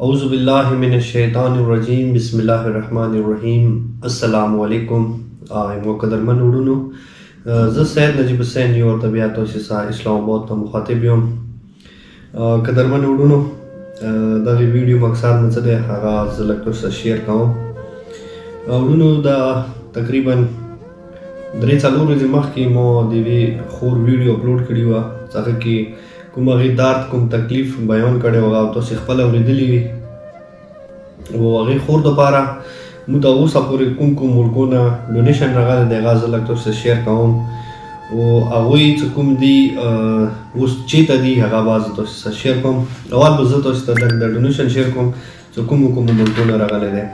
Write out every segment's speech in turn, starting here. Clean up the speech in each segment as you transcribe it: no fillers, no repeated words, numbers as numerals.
اعوذ باللہ من الشیطان الرجیم بسم الله الرحمن الرحیم. السلام علیکم. مو قدرمن وروڼو، زه سید نجیب حسین یو ورته بیا تاسو سره اسلام آباد ته مخاطب یم. قدرمن وروڼو، دغه ویډیو مقصد مې څه دی هغه زه لږ تاسو سره شیر کوم. وروڼو، دا تقریبا 3-4 ورځې مخکې مو د یوې خور ویډیو اپلوډ کړې وه، هغه کې کوم هغې درد کوم تکلیف بیان کړی و او تاسې خپله اورېدلي وي. او هغې خور دپاره موږ ته اوسه پورې کوم ملکونه ډونیشن راغلی دی هغه زه لږ تاسو سره شیر کوم. او هغوی چې کوم دي اوس چېرته دي هغه به زه تاسو سره شیر کوم. اول به زه تاسو ته د ډونیشن شیر کوم چې کومو ملکونه راغلی دی.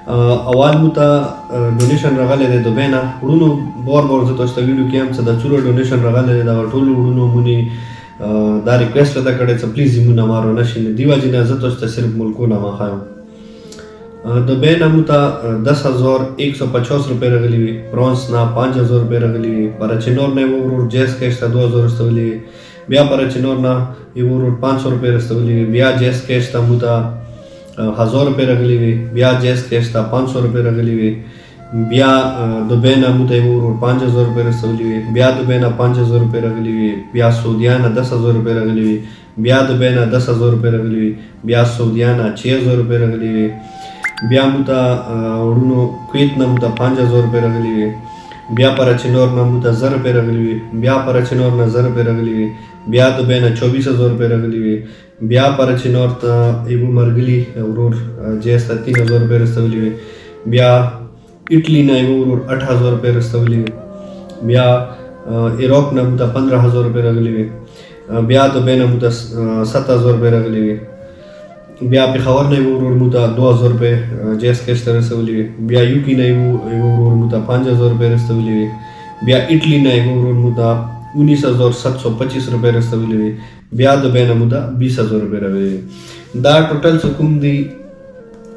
اول موږ ته ډونیشن راغلی دی دبۍ نه. وروڼو، بار زه تاسو ته ویډیو کې هم څه د څومره ډونیشن راغلی دی دغه ټولو وروڼو مونې دا ریکویسټ راته کړی چې پلیز زموږ نه مارو نه شي. د دې وجې نه زه تاسو ته صرف ملکونه مښایم. دبۍ نه موږ ته 10,150 روپۍ راغلي وي، فرانس نه 5,000 روپۍ راغلي وي، پراچینور نه یو ورور جیس کیش ته 2,000 رسولی وي، بیا پراچینور نه یو ورور 500 روپۍ رسولی وي، بیا جیس کیش ته موږ ته 1,000 روپۍ راغلي وي، بیا جیس کیش ته 500 روپۍ راغلي وي، بیا دبۍ نه موږ ته یو ورور 5,000 روپۍ رسولی وي، بیا دبۍ نه 5,000 روپۍ راغلي وي، بیا سعودیا نه 10,000 روپۍ راغلي وي، بیا دبۍ نه 10,000 روپۍ راغلي وي، بیا سعودیا نه 6,000 روپۍ راغلي وي، بیا موږ ته وروڼو کویت نه موږ ته 5,000 روپۍ راغلي وي، بیا پراچینور نه موږ ته 1,000 روپۍ راغلي وي، بیا پراچینور نه 1,000 روپۍ راغلي وي، بیا دبۍ نه 24,000 روپۍ راغلي وي، بیا پراچینور ته یو مرګلي ورور جیس ته 3,000 روپۍ رسولی وي، بیا اټلی نه یو ورور 8,000 روپۍ رسولی وي، بیا ایروپ نه موږ ته 15,000 روپۍ راغلي وي، بیا دبۍ نه موږ ته 7,000 روپۍ راغلي وي، بیا پېښور نه یو ورور موږ ته 2,000 روپۍ جیس کیش ته رسولی وي، بیا یوکي نه یو ورور موږ ته 5,000 روپۍ رسولی وي، بیا اټلی نه یو ورور موږ ته 19,725 روپۍ رسولی وي، بیا دبۍ نه موږ ته 20,000 روپۍ راغلي وي. دا ټوټل چې کوم دی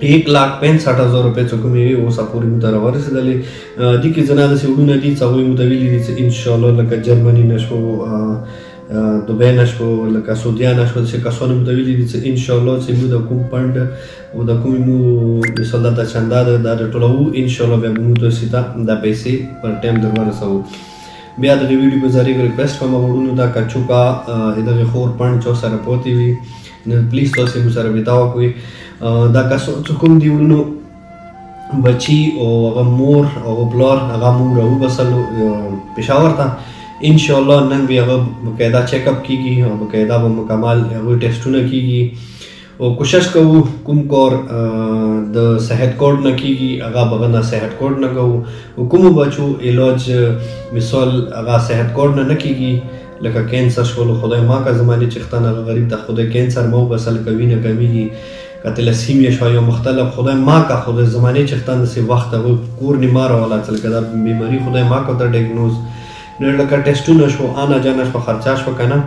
1,65,000 روپۍ چې کومې وي اوسه پورې موږ ته راورسېدلې. دې کې ځینې داسې وروڼه دي چې هغوی موږ ته ویلي دي چې انشاءالله لکه جرمني نه شو، دبۍ نه شو، لکه سعودیا نه شو، داسې کسانو موږ ته ویلي دي چې انشاءالله چې موږ د کوم فنډ او د کومې مو مثال دلته چنده ده دا راټولوو، انشاءالله بیا به موږ تاسې ته دا پیسې پر ټایم در ورسوو. بیا دغې ویډیو په ذریعه ریکویسټ کوم وروڼو ته که چوکه د دغې خور فنډ چا سره پاتې وي نو پلیز تاسې موږ سره ویدا وکړئ. دا کسان چې کوم دي وروڼو بچي او هغه مور او پلار هغه موږ راوبسلو پېښور ته، انشاءالله نن به هغه باقاعده چیک اپ کېږي او باقاعده به مکمل هغوی ټیسټونه کېږي او کوشش کوو کوم کار د صحت کارډ نه کېږي هغه به هغه نه صحت کارډ نه کوو. او کومو بچو علاج مثال هغه صحت کارډ نه کېږي لکه کینسر شول، خدای ما که زمانې چښتن هغه غریب ته خدای کینسر ما وبسل که وینه کمیږي که تلسیمیا شو یا مختلف خدای ما که خدای زمانې چښتن داسې وخت هغوی کور نه ما راولا چې لکه دا بیماري خدای ما که ته ډایګنوز نو لکه ټیسټونه شو آنه جانه شوه خرچه شوه که نه.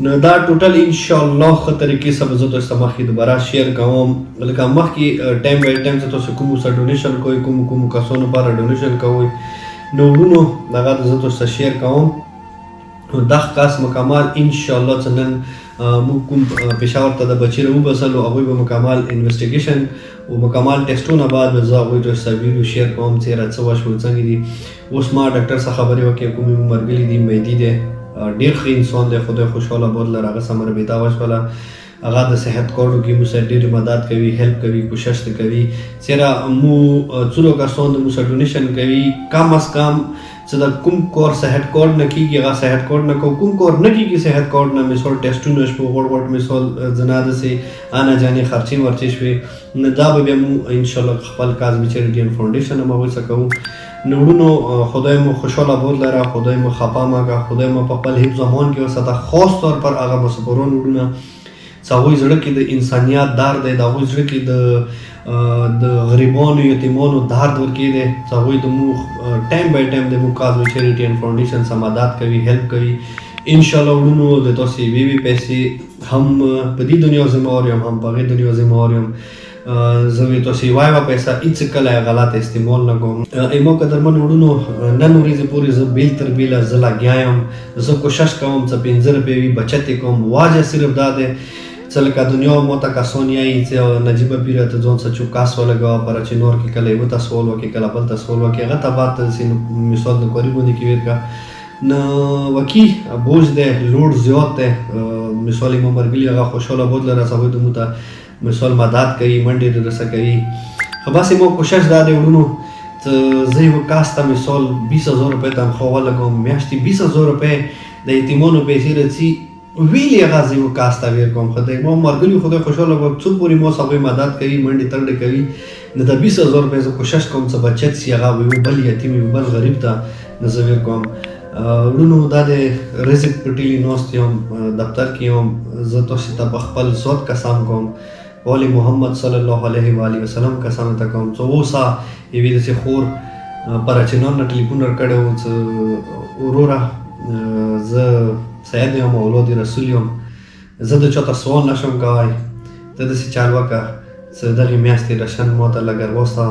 نو دا ټوټل انشاءالله ښه طریقې سره به زه تاسو ته مخکې دوباره شیر کوم. لکه مخکې ټایم بای ټایم چې تاسو کومو سره ډونیشن کوئ کومو کسانو لپاره ډونیشن کوئ نو وروڼو هغه زه تاسو ته شیر کوم. دغه کس مکمل انشاءالله چې نن موږ کوم پېښور ته د بچي راوبسلو هغوی به مکمل انویسټیګیشن او مکمل ټیسټونه بعد به زه هغوی ته سره ویډیو شیر کوم چېرې څه وشول څنګه دي. اوس ما ډاکټر څخه خبرې وکړې کومې مو مرګلي دي مهدي دی ډېر ښه انسان دی خدای خوشحاله بادلر هغه سره مربیتا وشوله هغه د صحت کارډو کې موږ سره ډېرې مدد کوي هیلپ کوي کوشش ته کوي چېرې مو څلور کسان د موږ سره ډونیشن کوي کم از کم چې د کوم کار صحت کارډ نه کېږي هغه صحت کارډ نه کوو کوم کار نه کېږي صحت کارډ نه مثال ټیسټونه شوه غوړ مثال ځنه داسې آنه جانې خرچې ورچې شوې نو دا به بیا مو انشاءالله خپل کاز به چریټي اینډ فاونډیشن هم هغوی څه کوو. نو وروڼو خدای مو خوشحاله بود لره، خدای مو خفه مه خدای مو په خپل حفظ امان کې وساته. خاص طور پر هغه مسافران وروڼه چې هغوی زړه کې د انسانیت درد دی، د هغوی زړه کې د غریبانو یتیمانو درد ورکې دی چې هغوی د موږ ټایم بای ټایم د موږ کاز چریټي اینډ فاونډیشن سره مدد کوي هیلپ کوي. انشاءالله وروڼو د تاسې وی پیسې هم په دې دنیا ذمهوار یم هم په هغې دنیا ذمهوار یم. زه وی تاسې یوه پیسه هېڅ کله غلط استعمال نه کوم. ایمو قدرمن وروڼو نن ورځې پورې زه بیل تر بیله زه لګیا یم، زه کوشش کوم چې 5 روپۍ وي بچت یې کوم. واجه صرف دا دی څه لکه دنیا مو ته کسان یایي چې نجیبه پیره ته ځان څه چوکاس ولګوه پره چې نور کې کله یوه ته سوال وکړي کله بل ته سوال وکړي هغه ته بعد ته داسې مثال د کوري باندې کې ویر کړه نو وکي بوج دی لوډ زیات دی مثال مو مرګلي هغه خوشحاله بود لره هغوی د مو ته مثال مدد کوي منډې د رسه کوي خو بس مو کوشش دا دی وړونو زه یو کس ته مثال 20,000 روپۍ تنخوا ولګوم میاشتې 20,000 روپۍ د یتیمانو پیسې راځي ویلې هغه زه یو کس ته ویر کوم خدای ما مرګلي خدای خوشحاله به څو پورې ما هغوی مدد کوي منډې تنډې کوي نو د 20,000 روپۍ زه کوشش کوم چې بچت سي هغه یو بل یتیم یو بل غریب ته نو زه ویر کوم وړونو دا د رزق په ټیلي ناست یم دفتر کې یم زه تاسو ته په خپل ذات قسم کوم ولی محمد صلی الله علیه و آله وسلم قسم ته کوم چې اوسه یوې داسې خور پره چې نن ټلیفون ورکړی و چې وروره زه سید یم اولاد رسول یم زه د چاته سوال نشم کوی ته داسې چال وکړه چې دغې میاشتې رشن ما ته لږ راوسته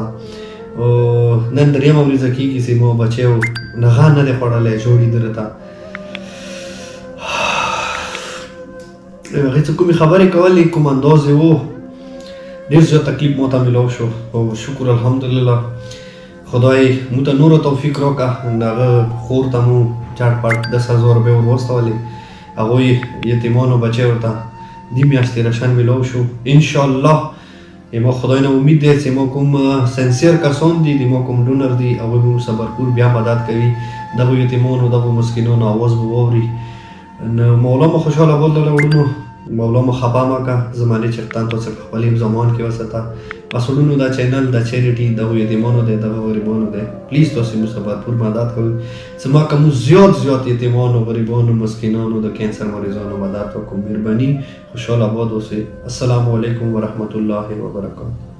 نن درېیمه ورځه کېږي چې ما بچی و نغه نه دی خوړلی جوړي درته هغې څه کومې خبرې کولې کوم انداز یې و ډېر زیات تکلیف ما ته میلاو شو او شکر الحمدلله خدای مو ته نوره توفیق راکړه هغه خور ته مو چټ پټ 10,000 روپۍ ور واستولې هغوی یتیمانو بچی ورته دې میاشتې رشن میلاو شو انشاءالله ما خدای نه امید دی چې ما کوم سنسیر کسان دي د ما کوم ډونر دي هغوی به موږ صبرپور بیا مدد کوي دغو یتیمانو دغو مسکینانو اواز به واوري نو مولا مو خوشحاله بولدله وړونو مولا مو خفه مه کړه زمانې چښتن تاسو په خپل زمان کې وساته بس وړونو دا چینل دا چیریټي دغو یتیمانو دی دغو غریبانو دی پلیز تاسو موږ صبرپور مدد کوئ چې ما که موږ زیات یتیمانو غریبانو مسکینانو د کینسر مریضانو مدد وکړو مهرباني خوشحاله آباد اوسئ السلام علیکم ورحمت الله وبرکاته